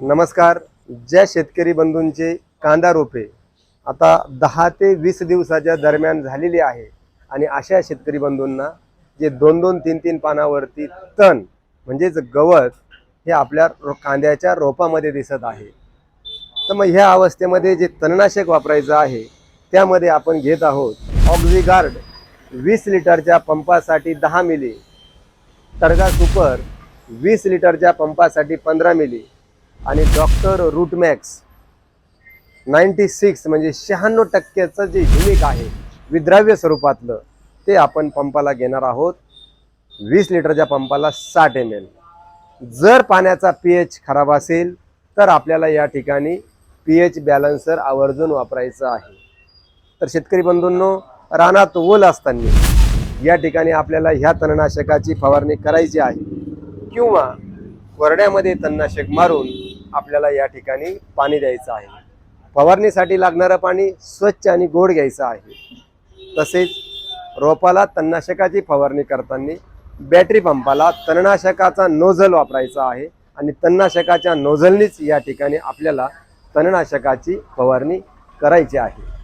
नमस्कार. ज्या शेतकरी बंधूंचे कांदा रोपे आता 10 ते 20 दिवसाच्या दरम्यान झालेली आहे आणि अशा शेतकरी बंधूंना जे 2-2, 3-3 पानावरती तण म्हणजेच गवत हे आपल्या कांद्याच्या रोपामध्ये दिसत आहे. तर मग ह्या अवस्थेमध्ये जे तणनाशक वापरायचं आहे त्यामध्ये आपण घेत आहोत ऑक्झिगार्ड 20 लिटरच्या पंपासाठी 10 मिली, टर्गा सुपर 20 लिटरच्या पंपासाठी 15 मिली आणि डॉक्टर रूटमॅक्स 96 म्हणजे 96% जे ह्युमिक आहे विद्राव्य स्वरूपातलं ते आपण पंपाला घेणार आहोत. 20 लिटरच्या पंपाला 60 ml. जर पाण्याचा pH खराब असेल तर आपल्याला या ठिकाणी pH बॅलन्सर आवर्जून वापरायचं आहे. तर शेतकरी बंधूंनो, रानात ओल असताना या ठिकाणी आपल्याला ह्या तणनाशकाची फवारणी करायची आहे किंवा कोरड्यामध्ये तणनाशक मारून आपल्याला या ठिकाणी पाणी द्यायचं आहे. फवारणीसाठी लागणारं पाणी स्वच्छ आणि गोड घ्यायचं आहे. तसेच रोपाला तणनाशकाची फवारणी करताना बॅटरी पंपाला तणनाशकाचा नोझल वापरायचा आहे आणि तणनाशकाच्या नोझलनीच या ठिकाणी आपल्याला तणनाशकाची फवारणी करायची आहे.